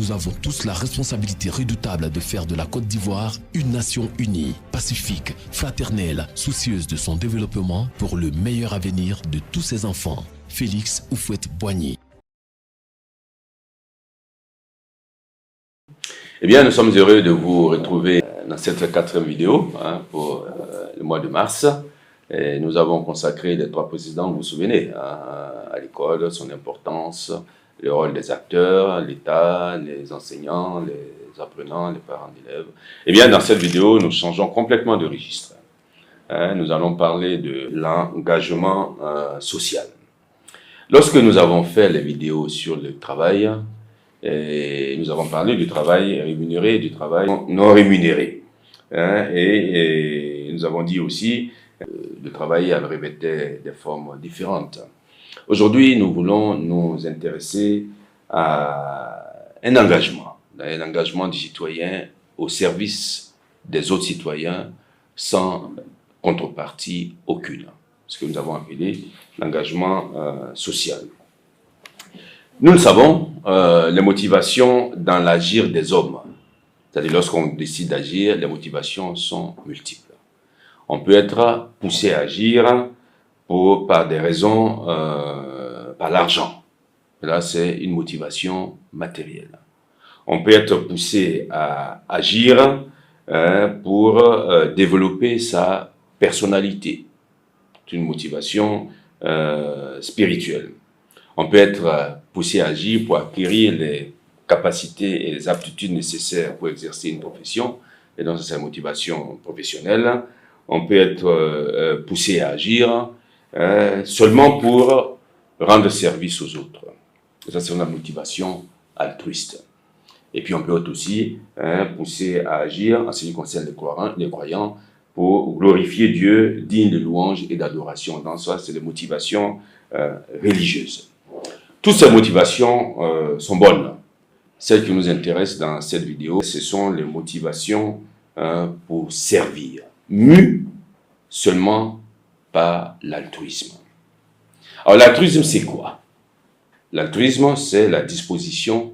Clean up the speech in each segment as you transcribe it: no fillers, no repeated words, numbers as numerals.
nous avons tous la responsabilité redoutable de faire de la Côte d'Ivoire une nation unie, pacifique, fraternelle, soucieuse de son développement pour le meilleur avenir de tous ses enfants. Félix Houphouët-Boigny. Eh bien, nous sommes heureux de vous retrouver dans cette 4e vidéo pour le mois de mars. Et nous avons consacré les 3 précédents, vous vous souvenez, à l'école, son importance, le rôle des acteurs, l'État, les enseignants, les apprenants, les parents d'élèves. Eh bien, dans cette vidéo, nous changeons complètement de registre. Nous allons parler de l'engagement social. Lorsque nous avons fait les vidéos sur le travail, et nous avons parlé du travail rémunéré et du travail non rémunéré. Et nous avons dit aussi que le travail revêtait des formes différentes. Aujourd'hui, nous voulons nous intéresser à un engagement du citoyen au service des autres citoyens sans contrepartie aucune. Ce que nous avons appelé l'engagement social. Nous le savons, les motivations dans l'agir des hommes, c'est-à-dire lorsqu'on décide d'agir, les motivations sont multiples. On peut être poussé à agir par des raisons, par l'argent. Là, c'est une motivation matérielle. On peut être poussé à agir pour développer sa personnalité. C'est une motivation spirituelle. On peut être poussé à agir pour acquérir les capacités et les aptitudes nécessaires pour exercer une profession, et donc c'est sa motivation professionnelle. On peut être poussé à agir seulement pour rendre service aux autres. Et ça, c'est une motivation altruiste. Et puis on peut être aussi poussé à agir en ce qui concerne les croyants pour glorifier Dieu, digne de louange et d'adoration. Dans ça, c'est les motivations religieuses. Toutes ces motivations sont bonnes. Celles qui nous intéressent dans cette vidéo, ce sont les motivations pour servir, mues seulement par l'altruisme. Alors l'altruisme, c'est quoi? L'altruisme, c'est la disposition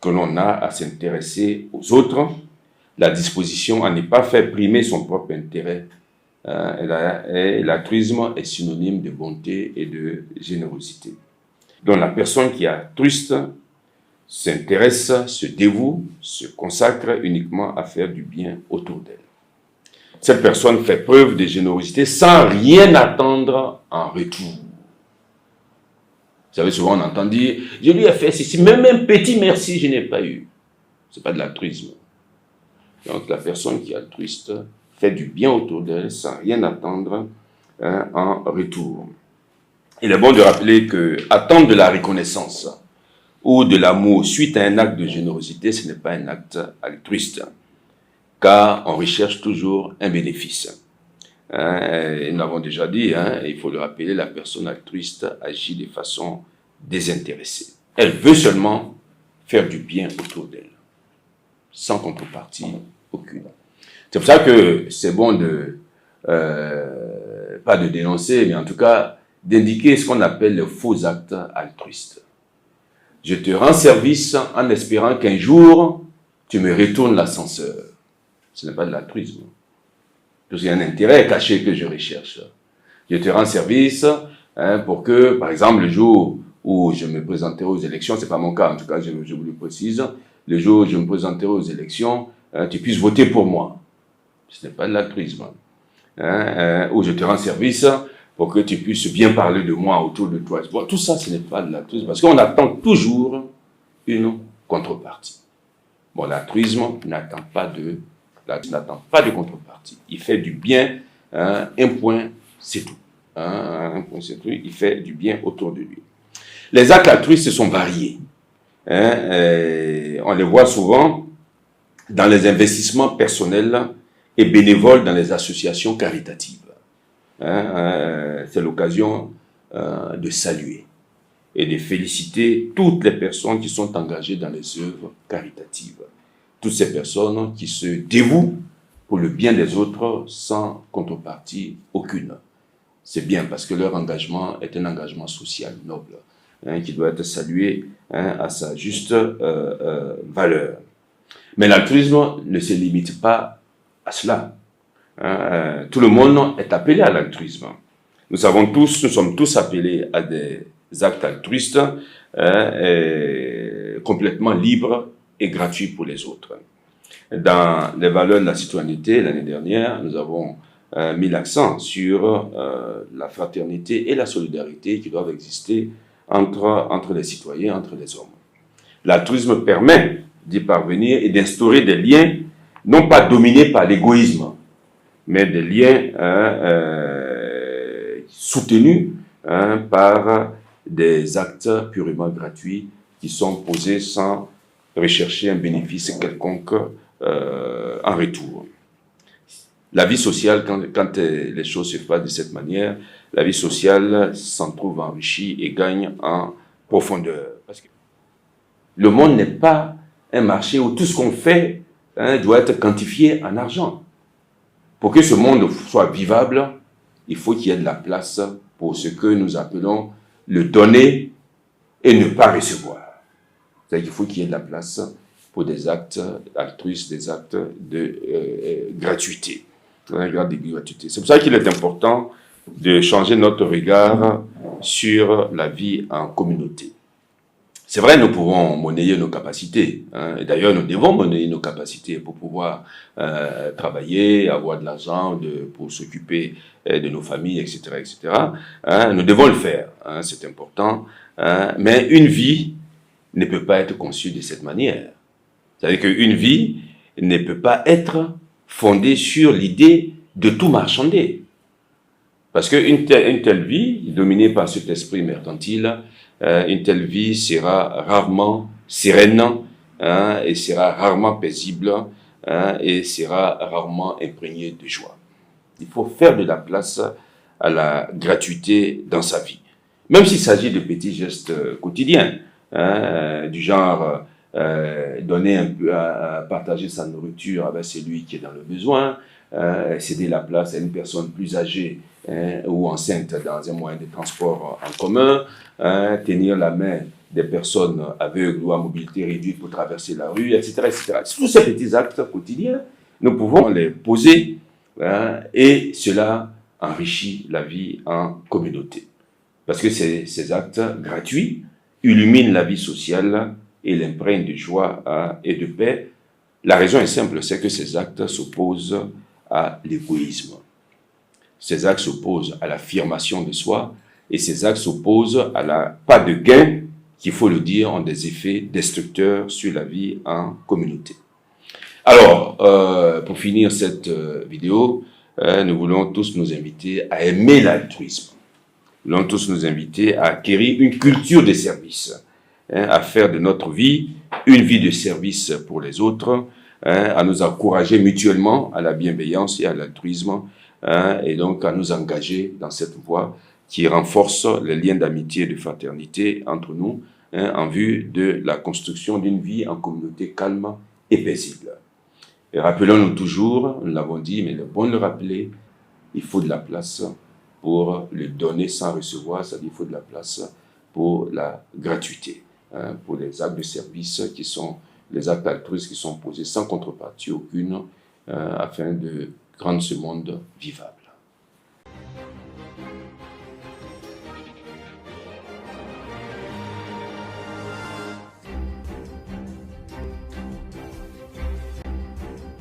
que l'on a à s'intéresser aux autres, la disposition à ne pas faire primer son propre intérêt. Et l'altruisme est synonyme de bonté et de générosité. Donc la personne qui est altruiste s'intéresse, se dévoue, se consacre uniquement à faire du bien autour d'elle. Cette personne fait preuve de générosité sans rien attendre en retour. Vous savez, souvent on entend dire, je lui ai fait ceci, même un petit merci je n'ai pas eu. Ce n'est pas de l'altruisme. Donc la personne qui est altruiste fait du bien autour d'elle sans rien attendre en retour. Il est bon de rappeler que attendre de la reconnaissance ou de l'amour suite à un acte de générosité, ce n'est pas un acte altruiste, car on recherche toujours un bénéfice. Nous l'avons déjà dit, il faut le rappeler, la personne altruiste agit de façon désintéressée. Elle veut seulement faire du bien autour d'elle, sans contrepartie aucune. C'est pour ça que c'est bon de, pas de dénoncer, mais en tout cas, d'indiquer ce qu'on appelle les faux actes altruistes. Je te rends service en espérant qu'un jour, tu me retournes l'ascenseur. Ce n'est pas de l'altruisme. Parce qu'il y a un intérêt caché que je recherche. Je te rends service pour que, par exemple, le jour où je me présenterai aux élections, ce n'est pas mon cas, en tout cas, je vous le précise, le jour où je me présenterai aux élections, tu puisses voter pour moi. Ce n'est pas de l'altruisme. Où je te rends service pour que tu puisses bien parler de moi autour de toi. Bon, tout ça, ce n'est pas de l'altruisme, parce qu'on attend toujours une contrepartie. Bon, l'altruisme n'attend pas de contrepartie. Il fait du bien, un point, c'est tout. Un point, c'est tout. Il fait du bien autour de lui. Les actes altruistes sont variés. On les voit souvent dans les investissements personnels et bénévoles dans les associations caritatives. C'est l'occasion de saluer et de féliciter toutes les personnes qui sont engagées dans les œuvres caritatives. Toutes ces personnes qui se dévouent pour le bien des autres sans contrepartie aucune. C'est bien parce que leur engagement est un engagement social noble. qui doit être salué à sa juste valeur. Mais l'altruisme ne se limite pas à cela. Tout le monde est appelé à l'altruisme. Nous sommes tous appelés à des actes altruistes complètement libres et gratuits pour les autres. Dans les valeurs de la citoyenneté, l'année dernière, nous avons mis l'accent sur la fraternité et la solidarité qui doivent exister entre les citoyens, entre les hommes. L'altruisme permet d'y parvenir et d'instaurer des liens non pas dominés par l'égoïsme, mais des liens soutenus par des actes purement gratuits qui sont posés sans rechercher un bénéfice quelconque en retour. La vie sociale, quand les choses se passent de cette manière, la vie sociale s'en trouve enrichie et gagne en profondeur. Parce que le monde n'est pas un marché où tout ce qu'on fait doit être quantifié en argent. Pour que ce monde soit vivable, il faut qu'il y ait de la place pour ce que nous appelons le donner et ne pas recevoir. C'est-à-dire qu'il faut qu'il y ait de la place pour des actes altruistes, des actes de gratuité. C'est pour ça qu'il est important de changer notre regard sur la vie en communauté. C'est vrai, nous pouvons monnayer nos capacités. Et d'ailleurs, nous devons monnayer nos capacités pour pouvoir travailler, avoir de l'argent pour s'occuper de nos familles, etc. etc. Nous devons le faire, c'est important. Mais une vie ne peut pas être conçue de cette manière. C'est-à-dire qu'une vie ne peut pas être fondée sur l'idée de tout marchander. Parce qu'une telle vie, dominée par cet esprit mercantile, une telle vie sera rarement sereine et sera rarement paisible et sera rarement imprégnée de joie. Il faut faire de la place à la gratuité dans sa vie. Même s'il s'agit de petits gestes quotidiens, du genre donner un peu, partager sa nourriture avec celui qui est dans le besoin, céder la place à une personne plus âgée ou enceinte dans un moyen de transport en commun, tenir la main des personnes aveugles ou à mobilité réduite pour traverser la rue, etc. etc. Tous ces petits actes quotidiens, nous pouvons les poser et cela enrichit la vie en communauté. Parce que ces actes gratuits illuminent la vie sociale et l'imprègnent de joie et de paix. La raison est simple, c'est que ces actes s'opposent à l'égoïsme. Ces actes s'opposent à l'affirmation de soi et ces actes s'opposent à la pas de gain qui, il faut le dire, ont des effets destructeurs sur la vie en communauté. Alors, pour finir cette vidéo, nous voulons tous nous inviter à aimer l'altruisme. Nous voulons tous nous inviter à acquérir une culture de service, à faire de notre vie une vie de service pour les autres, à nous encourager mutuellement à la bienveillance et à l'altruisme, et donc à nous engager dans cette voie qui renforce les liens d'amitié et de fraternité entre nous, en vue de la construction d'une vie en communauté calme et paisible. Et rappelons-nous toujours, nous l'avons dit, mais il est bon de le rappeler, il faut de la place pour le donner sans recevoir, c'est-à-dire il faut de la place pour la gratuité, pour les actes de service qui sont les actes altruistes qui sont posés sans contrepartie aucune afin de rendre ce monde vivable.